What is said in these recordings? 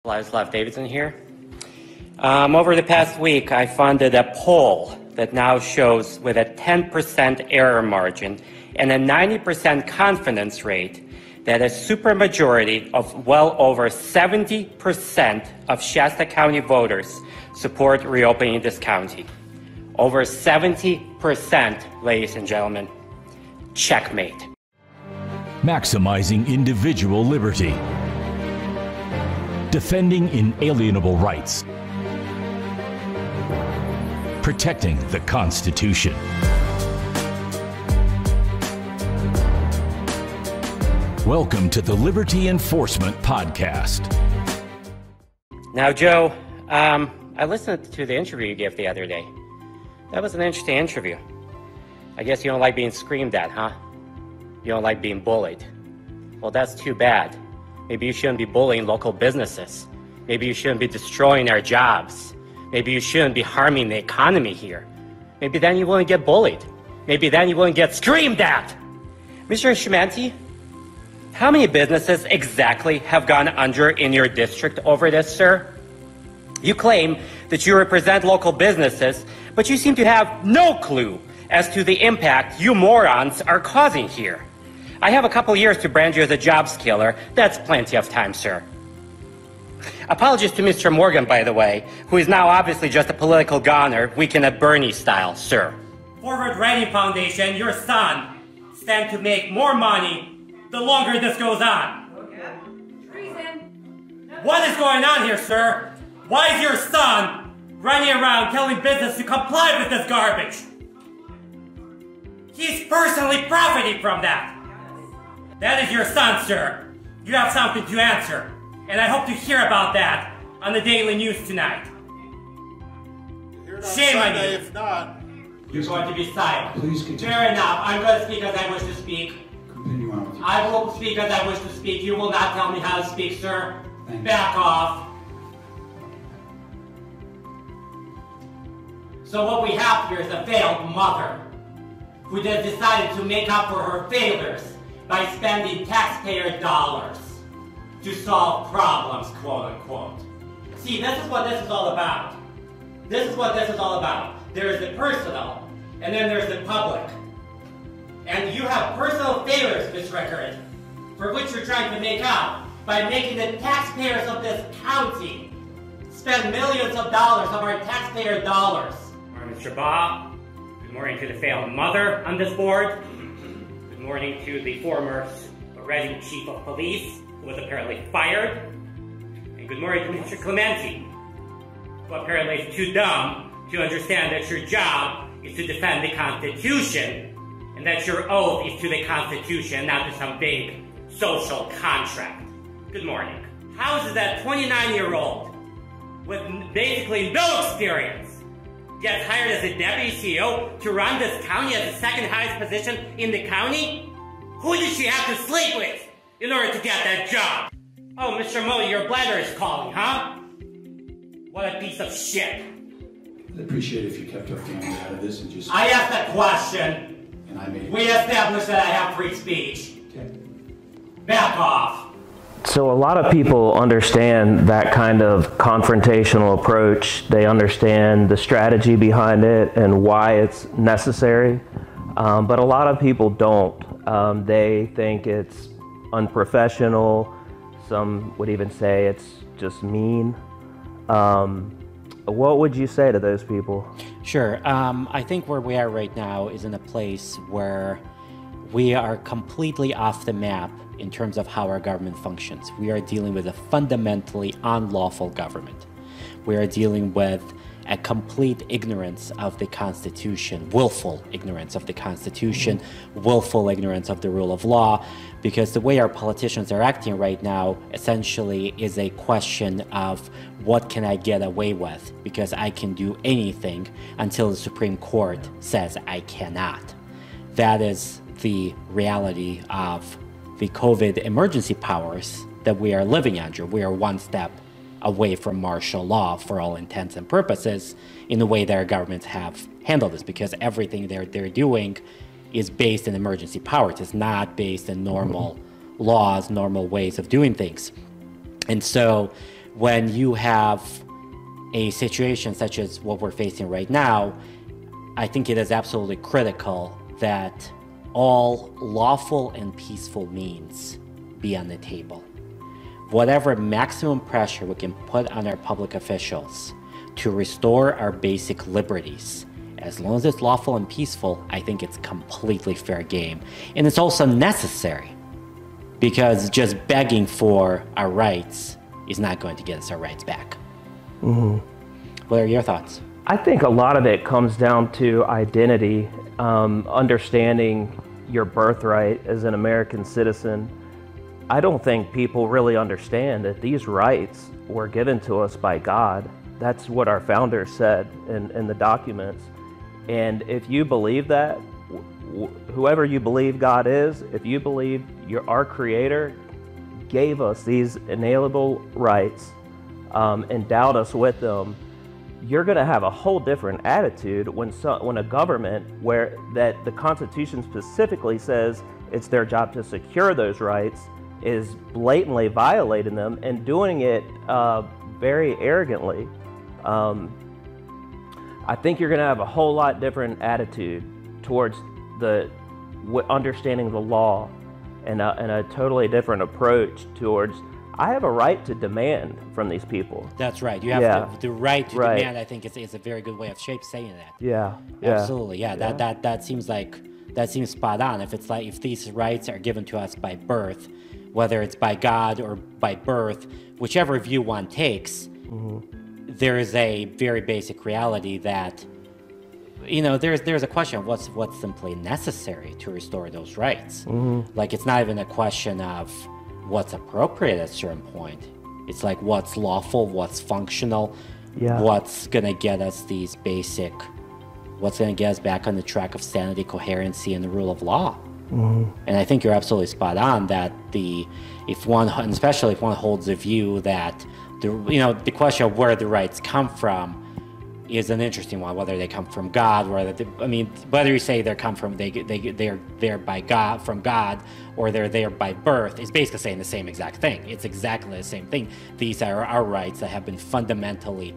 Ladislav Davidson here. Over the past week, I funded a poll that now shows with a 10% error margin and a 90% confidence rate that a supermajority of well over 70% of Shasta County voters support reopening this county. Over 70%, ladies and gentlemen. Checkmate. Maximizing individual liberty. Defending inalienable rights. Protecting the Constitution. Welcome to the Liberty Enforcement Podcast. Now, Joe, I listened to the interview you gave the other day. That was an interesting interview. I guess you don't like being screamed at, huh? You don't like being bullied. Well, that's too bad. Maybe you shouldn't be bullying local businesses. Maybe you shouldn't be destroying our jobs. Maybe you shouldn't be harming the economy here. Maybe then you wouldn't get bullied. Maybe then you wouldn't get screamed at. Mr. Szymanski, how many businesses exactly have gone under in your district over this, sir? You claim that you represent local businesses, but you seem to have no clue as to the impact you morons are causing here. I have a couple years to brand you as a jobs killer. That's plenty of time, sir. Apologies to Mr. Morgan, by the way, who is now obviously just a political goner, Weekend at Bernie style, sir. Forward Ready Foundation, your son, stand to make more money the longer this goes on. Okay. Treason. No. What is going on here, sir? Why is your son running around telling business to comply with this garbage? He's personally profiting from that. That is your son, sir. You have something to answer. And I hope to hear about that on the Daily News tonight. Shame on you. If not, You're going to be silent. Please continue. Fair enough. I'm going to speak as I wish to speak. Continue on with you. I will speak as I wish to speak. You will not tell me how to speak, sir. Thank you. Back off. So what we have here is a failed mother who just decided to make up for her failures by spending taxpayer dollars to solve problems, quote unquote. See, this is what this is all about. This is what this is all about. There is the personal, and then there's the public. And you have personal failures, Ms. Rickard, for which you're trying to make up by making the taxpayers of this county spend millions of dollars of our taxpayer dollars. Good morning, Mr. Baugh. Good morning to the failed mother on this board. Good morning to the former Reading chief of police, who was apparently fired. And good morning to Mr. Clementi, who apparently is too dumb to understand that your job is to defend the Constitution, and that your oath is to the Constitution, not to some big social contract. Good morning. How is it that 29-year-old with basically no experience gets hired as a deputy CEO to run this county as the second highest position in the county? Who did she have to sleep with in order to get that job? Oh, Mr. Modi, your bladder is calling, huh? What a piece of shit. I'd appreciate it if you kept our family out of this and just... I asked that question. And I made it. We established that I have free speech. Okay. Back off. So a lot of people understand that kind of confrontational approach. They understand the strategy behind it and why it's necessary. But a lot of people don't. They think it's unprofessional. Some would even say it's just mean. What would you say to those people? Sure. I think where we are right now is in a place where we are completely off the map in terms of how our government functions. We are dealing with a fundamentally unlawful government. We are dealing with a complete ignorance of the Constitution, willful ignorance of the Constitution, willful ignorance of the rule of law, because the way our politicians are acting right now essentially is a question of what can I get away with, because I can do anything until the Supreme Court says I cannot. That is the reality of the COVID emergency powers that we are living under. We are one step away from martial law for all intents and purposes in the way that our governments have handled this, because everything they're doing is based in emergency powers. It's not based in normal laws, normal ways of doing things. And so when you have a situation such as what we're facing right now, I think it is absolutely critical that all lawful and peaceful means be on the table. Whatever maximum pressure we can put on our public officials to restore our basic liberties, as long as it's lawful and peaceful, I think it's completely fair game. And it's also necessary, because just begging for our rights is not going to get us our rights back. Mm-hmm. What are your thoughts? I think a lot of it comes down to identity, understanding your birthright as an American citizen. I don't think people really understand that these rights were given to us by God. That's what our founders said in the documents. And if you believe that, whoever you believe God is, if you believe our Creator gave us these inalienable rights, endowed us with them, you're going to have a whole different attitude when a government that the Constitution specifically says it's their job to secure those rights is blatantly violating them and doing it very arrogantly. I think you're going to have a whole lot different attitude towards understanding the law and a totally different approach towards, I have a right to demand from these people. That's right. You have the right to demand. I think is a very good way of saying that. Yeah. Absolutely. Yeah. That seems spot on. If these rights are given to us by birth, whether it's by God or by birth, whichever view one takes, there is a very basic reality that, there's a question of what's simply necessary to restore those rights. Like, it's not even a question of what's appropriate at a certain point. It's like what's lawful, what's functional, what's gonna get us what's gonna get us back on the track of sanity, coherency, and the rule of law. And I think you're absolutely spot on that especially if one holds the view that the question of where the rights come from is an interesting one, whether they come from God, whether you say they're there by God, from God, or they're there by birth, is basically saying the same exact thing. It's exactly the same thing. These are our rights that have been fundamentally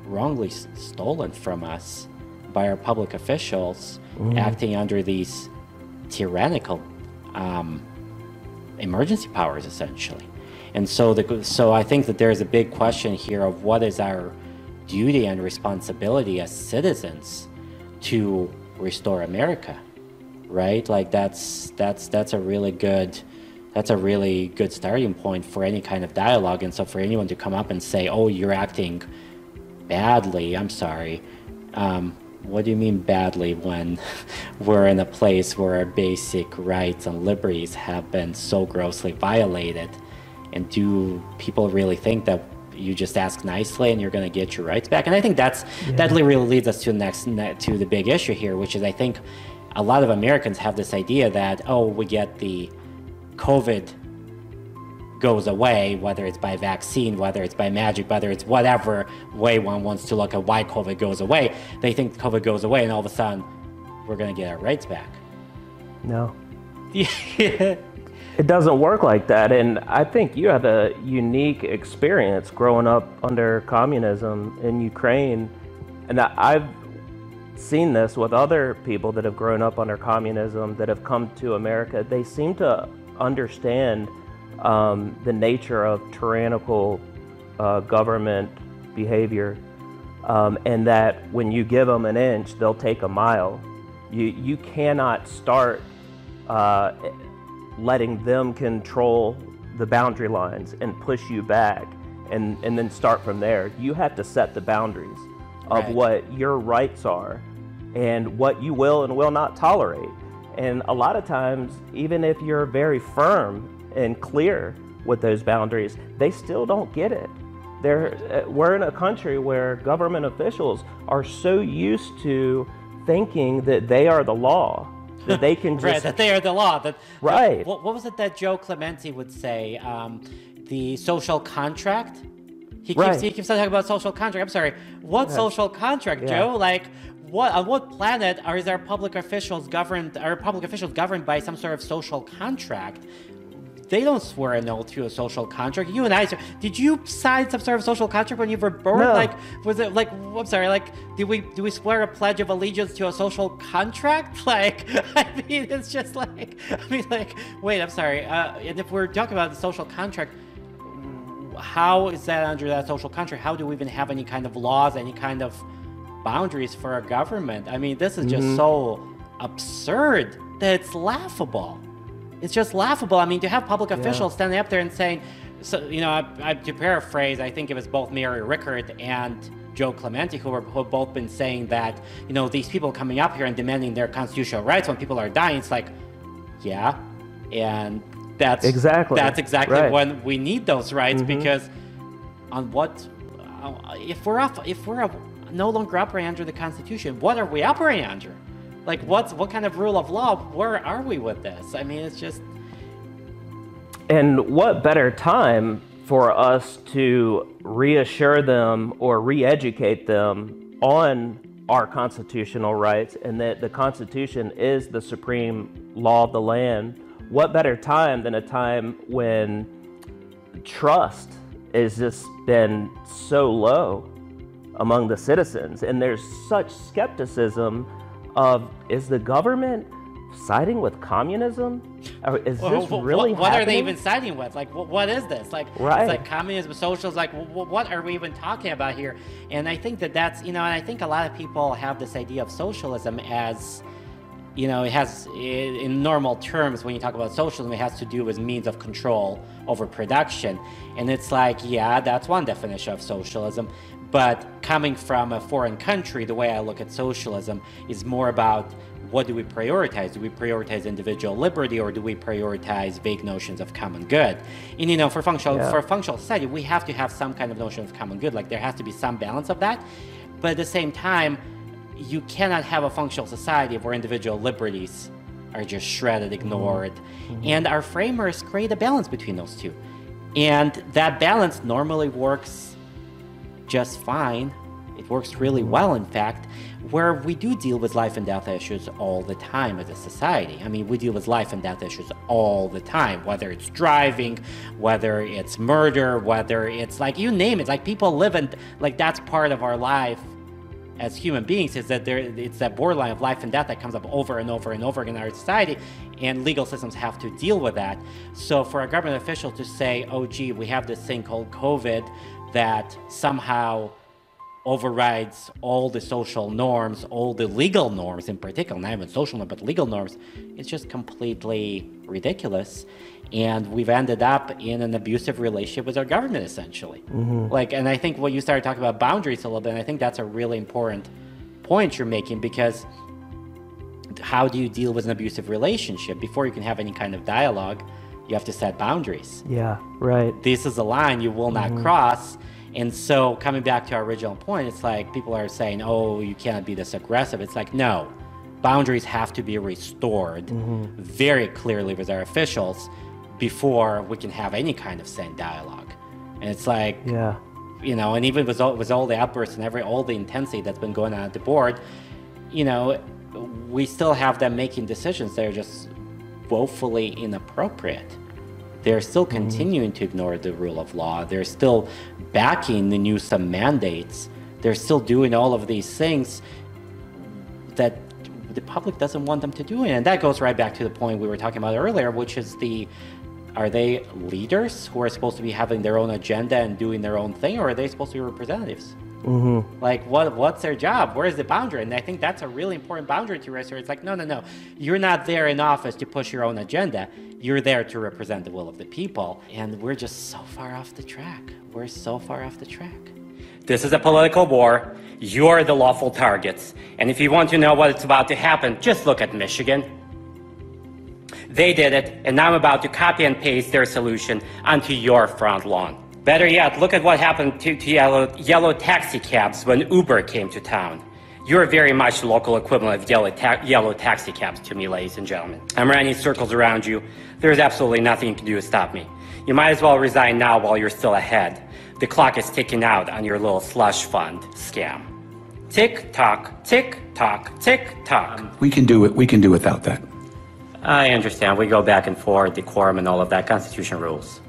wrongly stolen from us by our public officials acting under these tyrannical emergency powers, essentially. And so I think that there's a big question here of what is our duty and responsibility as citizens to restore America, right? Like that's a really good starting point for any kind of dialogue. And so for anyone to come up and say, "Oh, you're acting badly," I'm sorry. What do you mean badly when we're in a place where our basic rights and liberties have been so grossly violated? And do people really think that you just ask nicely and you're going to get your rights back? And I think that really leads us to the big issue here, which is I think a lot of Americans have this idea that, we get the COVID goes away, whether it's by vaccine, whether it's by magic, whether it's whatever way one wants to look at why COVID goes away. They think COVID goes away and all of a sudden we're going to get our rights back. No. It doesn't work like that. And I think you have a unique experience growing up under communism in Ukraine. And I've seen this with other people that have grown up under communism that have come to America. They seem to understand the nature of tyrannical government behavior, and that when you give them an inch, they'll take a mile. You cannot start letting them control the boundary lines and push you back and then start from there. You have to set the boundaries of what your rights are and what you will and will not tolerate. And a lot of times, even if you're very firm and clear with those boundaries, they still don't get it. We're in a country where government officials are so used to thinking that they are the law, that they can just... that they are the law. Right. What was it that Joe Clemente would say? The social contract? He keeps talking about social contract. I'm sorry. What social contract, Joe? Like, on what planet are our public officials governed by some sort of social contract? they don't swear an oath to a social contract. You and I, did you sign some sort of social contract when you were born? No. Like, was it like, I'm sorry, like, do we swear a pledge of allegiance to a social contract? Like, I mean, it's just like, wait, I'm sorry. And if we're talking about the social contract, how is that under that social contract? How do we even have any kind of laws, any kind of boundaries for our government? I mean, this is just so absurd that it's laughable. It's just laughable. I mean, to have public officials standing up there and saying, so, you know, to paraphrase, I think it was both Mary Rickard and Joe Clementi who have both been saying that, you know, these people coming up here and demanding their constitutional rights when people are dying, it's like, yeah, and that's exactly right. When we need those rights, because on what, if we're no longer operating under the Constitution, what are we operating under? Like, what kind of rule of law? Where are we with this? I mean, it's just... And what better time for us to reassure them or re-educate them on our constitutional rights and that the Constitution is the supreme law of the land? What better time than a time when trust has just been so low among the citizens, and there's such skepticism of, is the government siding with communism? Or is this really what happening? are they even siding with? Like, what is this? Like, right. It's like communism, socialism. Like, what are we even talking about here? And I think that's, you know, and I think a lot of people have this idea of socialism as, you know, it has, in normal terms, when you talk about socialism, it has to do with means of control over production. And it's like, yeah, that's one definition of socialism. But coming from a foreign country, the way I look at socialism is more about, what do we prioritize? Do we prioritize individual liberty, or do we prioritize vague notions of common good? And, you know, for a functional society, we have to have some kind of notion of common good. Like, there has to be some balance of that. But at the same time, you cannot have a functional society where individual liberties are just shredded, ignored. And our framers create a balance between those two. And that balance normally works just fine. It works really well, in fact, where we do deal with life and death issues all the time as a society. I mean, we deal with life and death issues all the time, whether it's driving, whether it's murder, whether it's, like, you name it. Like, people live in, like, that's part of our life as human beings, is that it's that borderline of life and death that comes up over and over and over again in our society, and legal systems have to deal with that. So for a government official to say, oh, gee, we have this thing called COVID that somehow overrides all the social norms, all the legal norms in particular, not even social norms, but legal norms, it's just completely ridiculous. And we've ended up in an abusive relationship with our government, essentially. Like, and I think when you started talking about boundaries a little bit, and I think that's a really important point you're making, because how do you deal with an abusive relationship? Before you can have any kind of dialogue, you have to set boundaries. Yeah, right. This is a line you will not cross. And so coming back to our original point, it's like people are saying, oh, you cannot be this aggressive. It's like, no, boundaries have to be restored very clearly with our officials before we can have any kind of sane dialogue. And it's like, you know, and even with all the outbursts and all the intensity that's been going on at the board, you know, we still have them making decisions that are just woefully inappropriate. They're still continuing to ignore the rule of law. They're still backing the Newsom mandates. They're still doing all of these things that the public doesn't want them to do. And that goes right back to the point we were talking about earlier, which is are they leaders who are supposed to be having their own agenda and doing their own thing, or are they supposed to be representatives? Like, what's their job? Where is the boundary? And I think that's a really important boundary to raise. It's like, no. You're not there in office to push your own agenda. You're there to represent the will of the people. And we're just so far off the track. We're so far off the track. This is a political war. You're the lawful targets. And if you want to know what's about to happen, just look at Michigan. They did it, and now I'm about to copy and paste their solution onto your front lawn. Better yet, look at what happened to yellow taxi cabs when Uber came to town. You're very much the local equivalent of yellow taxi cabs to me, ladies and gentlemen. I'm running circles around you. There's absolutely nothing you can do to stop me. You might as well resign now while you're still ahead. The clock is ticking out on your little slush fund scam. Tick tock, tick tock, tick tock. We can do it. We can do without that. I understand. We go back and forth, decorum and all of that. Constitution rules.